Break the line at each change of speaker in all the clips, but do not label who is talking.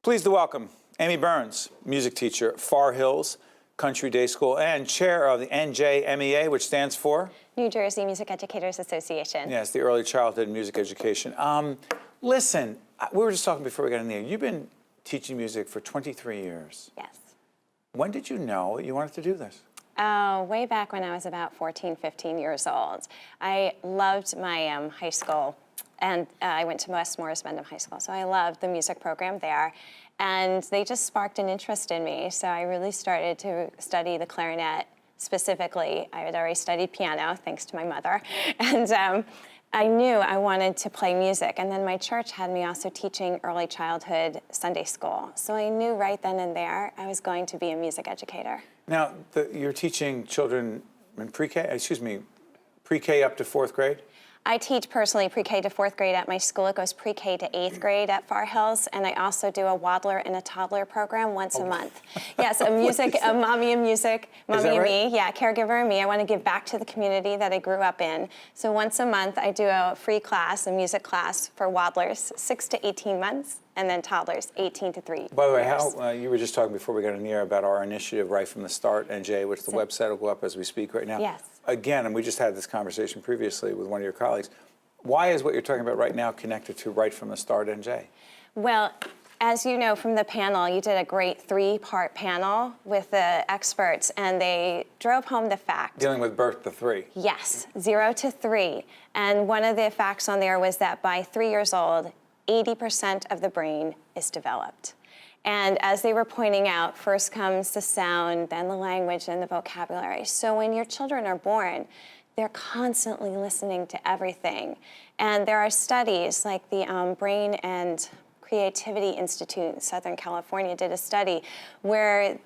Pleased to welcome Amy Burns, music teacher at Far Hills Country Day School and chair of the NJMEA, which stands for?
New Jersey Music Educators Association.
Yes, the Early Childhood Music Education. Listen, we were just talking before we got in there. You've been teaching music for 23 years.
Yes.
When did you know you wanted to do this?
Way back when I was about 14, 15 years old. I loved my high school, and I went to West Morris Mendham High School, so I loved the music program there. And they just sparked an interest in me, so I really started to study the clarinet specifically. I had already studied piano, thanks to my mother, and I knew I wanted to play music. And then my church had me also teaching early childhood Sunday school, so I knew right then and there I was going to be a music educator.
Now, you're teaching children in pre-K up to 4th grade?
I teach personally pre-K to 4th grade at my school. It goes pre-K to 8th grade at Far Hills, and I also do a waddler and a toddler program once a month. Yes, a mommy and music, mommy and me, yeah, caregiver and me. I want to give back to the community that I grew up in. So once a month, I do a free class, a music class for waddlers, 6 to 18 months, and then toddlers, 18 to 3
By the way,
years.
you were just talking before we got in the air about our initiative right from the start, NJ, which the website will go up as we speak right now.
Yes.
Again, and we just had this conversation previously with one of your colleagues, why is what you're talking about right now connected to right from the start, NJ?
Well, as you know from the panel, you did a great 3-part panel with the experts, and they drove home the fact.
Dealing with birth to 3.
Yes, 0 to 3. And one of the facts on there was that by 3 years old, 80% of the brain is developed. And as they were pointing out, first comes the sound, then the language, and the vocabulary. So when your children are born, they're constantly listening to everything. And there are studies like the Brain and Creativity Institute in Southern California did a study where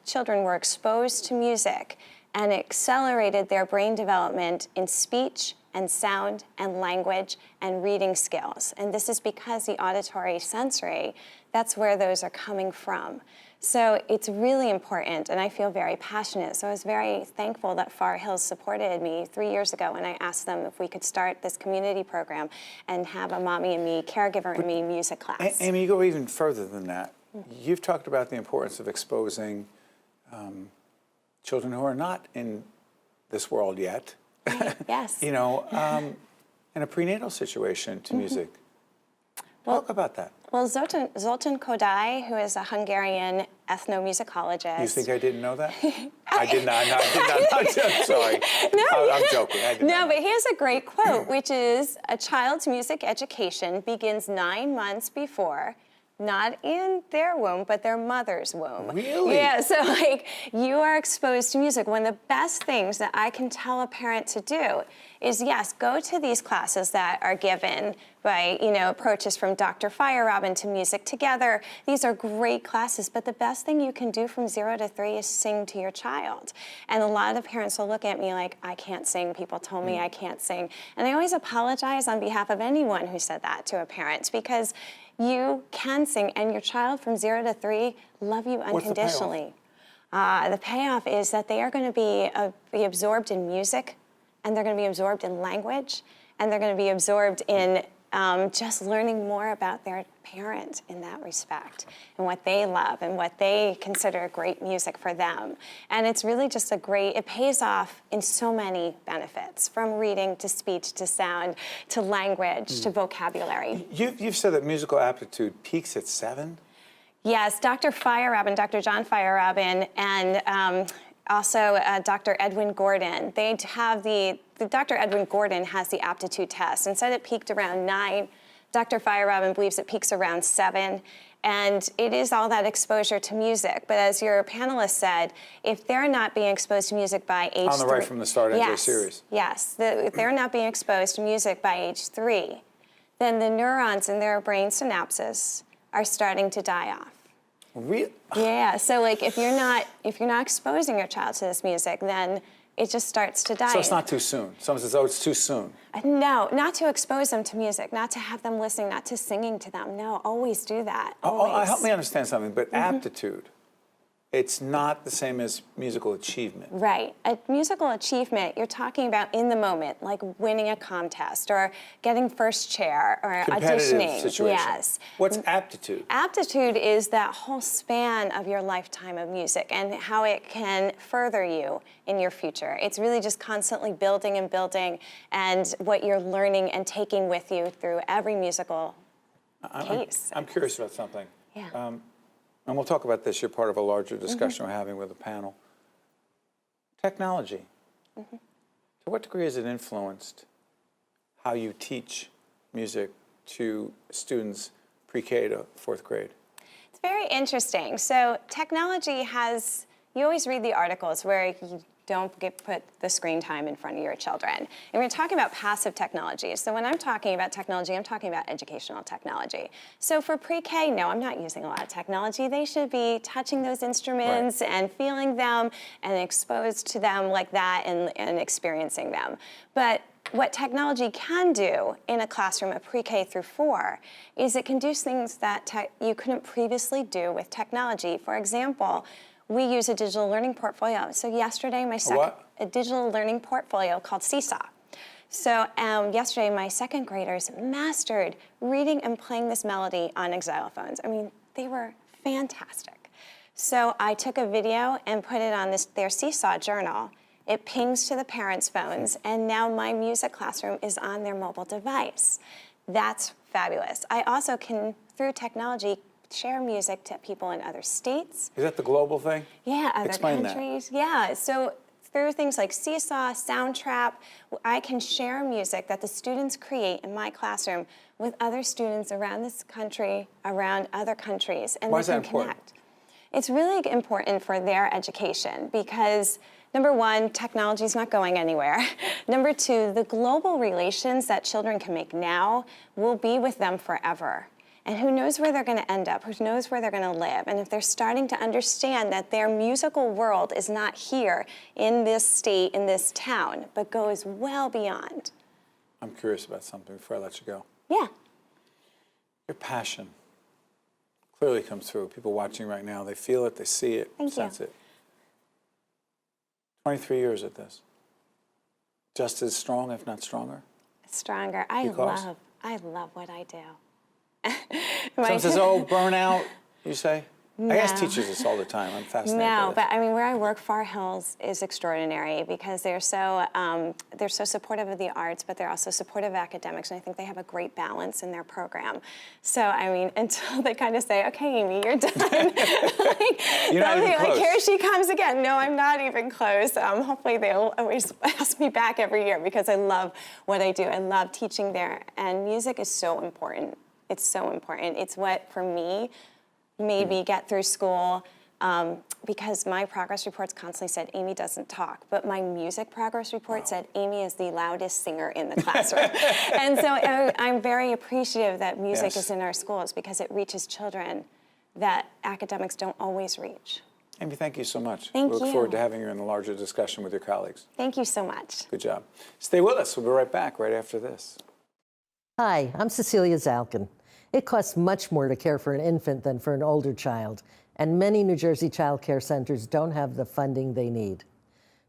children were exposed to music and accelerated their brain development in speech and sound and language and reading skills. And this is because the auditory sensory, that's where those are coming from. So it's really important, and I feel very passionate. So I was very thankful that Far Hills supported me 3 years ago when I asked them if we could start this community program and have a mommy and me, caregiver and me music class.
Amy, you go even further than that. You've talked about the importance of exposing children who are not in this world yet.
Yes.
You know, in a prenatal situation to music. Talk about that.
Well, Zoltan Kodály, who is a Hungarian ethnomusicologist.
You think I didn't know that? I did not. No, I did not. I'm sorry. No, I'm joking. I did not.
But here's a great quote, which is, "A child's music education begins 9 months before, not in their womb, but their mother's womb."
Really?
Yeah, so like you are exposed to music. One of the best things that I can tell a parent to do is, yes, go to these classes that are given by, approaches from Dr. Feyerabend to Music Together. These are great classes, but the best thing you can do from 0 to 3 is sing to your child. And a lot of the parents will look at me like, I can't sing, people told me I can't sing. And I always apologize on behalf of anyone who said that to a parent, because you can sing, and your child from 0 to 3 love you unconditionally. The payoff is that they are going to be absorbed in music, and they're going to be absorbed in language, and they're going to be absorbed in just learning more about their parent in that respect, and what they love, and what they consider great music for them. And it's really just it pays off in so many benefits, from reading to speech to sound to language to vocabulary.
You've said that musical aptitude peaks at 7?
Yes, Dr. John Feyerabend, and also Dr. Edwin Gordon. They have Dr. Edwin Gordon has the aptitude test and said it peaked around 9. Dr. Feyerabend believes it peaks around 7. And it is all that exposure to music. But as your panelist said, if they're not being exposed to music by age 3...
On the right from the start of the series.
Yes, if they're not being exposed to music by age 3, then the neurons in their brain synapses are starting to die off.
Really?
Yeah, so like if you're not exposing your child to this music, then it just starts to die.
So it's not too soon. Someone says, oh, it's too soon.
No, not to expose them to music, not to have them listening, not to singing to them. No, always do that. Always.
Help me understand something, but aptitude. it's not the same as musical achievement.
Right. A musical achievement, you're talking about in the moment, like winning a contest or getting first chair or
Competitive
auditioning.
situation.
Yes.
What's aptitude?
Aptitude is that whole span of your lifetime of music and how it can further you in your future. It's really just constantly building and building, and what you're learning and taking with you through every musical case.
I'm curious about something.
Yeah.
And we'll talk about this. You're part of a larger discussion we're having with a panel. Technology. To what degree has it influenced how you teach music to students pre-K to fourth grade?
It's very interesting. So technology has, you always read the articles where you don't put the screen time in front of your children. And we're talking about passive technology. So when I'm talking about technology, I'm talking about educational technology. So for pre-K, no, I'm not using a lot of technology. They should be touching those instruments and feeling them and exposed to them like that and experiencing them. But what technology can do in a classroom of pre-K through 4 is it can do things that you couldn't previously do with technology. For example, we use a digital learning portfolio. So yesterday, a digital learning portfolio called Seesaw. So yesterday, my second graders mastered reading and playing this melody on xylophones. I mean, they were fantastic. So I took a video and put it on their Seesaw journal. It pings to the parents' phones, and now my music classroom is on their mobile device. That's fabulous. I also can, through technology, share music to people in other states.
Is that the global thing?
Yeah, other
Explain
countries. Yeah, so through things like Seesaw, Soundtrap, I can share music that the students create in my classroom with other students around this country, around other countries, and
Why
we
is that
can
important?
connect. It's really important for their education because, number one, technology is not going anywhere. Number two, the global relations that children can make now will be with them forever. And who knows where they're going to end up, who knows where they're going to live. And if they're starting to understand that their musical world is not here in this state, in this town, but goes well beyond.
I'm curious about something before I let you go.
Yeah.
Your passion clearly comes through. People watching right now, they feel it, they see it, sense it. 23 years at this. Just as strong, if not stronger?
Stronger. I love what I do.
Someone says, oh, burnout, you say?
No.
I ask teachers this all the time. I'm fascinated by
No,
this.
but I mean, where I work, Far Hills is extraordinary because they're so supportive of the arts, but they're also supportive of academics, and I think they have a great balance in their program. So, I mean, until they kind of say, okay, Amy, you're done.
You're not even close.
Here she comes again. No, I'm not even close. Hopefully they'll always ask me back every year because I love what I do. I love teaching there, and music is so important. It's so important. It's what, for me, made me get through school because my progress reports constantly said Amy doesn't talk, but my music progress report said Amy is the loudest singer in the classroom. And so I'm very appreciative that music is in our schools because it reaches children that academics don't always reach.
Amy, thank you so much.
Thank
we look
you.
forward to having you in the larger discussion with your colleagues.
Thank you so much.
Good job. Stay with us. We'll be right back right after this.
Hi, I'm Cecilia Zalkin. It costs much more to care for an infant than for an older child, and many New Jersey child care centers don't have the funding they need.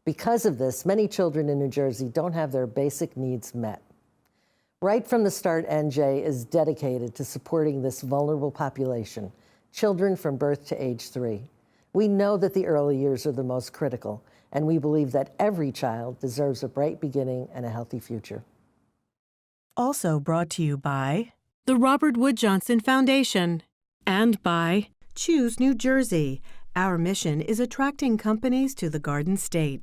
Because of this, many children in New Jersey don't have their basic needs met. Right from the start, NJ is dedicated to supporting this vulnerable population, children from birth to age 3. We know that the early years are the most critical, and we believe that every child deserves a bright beginning and a healthy future.
Also brought to you by the Robert Wood Johnson Foundation and by Choose New Jersey. Our mission is attracting companies to the Garden State.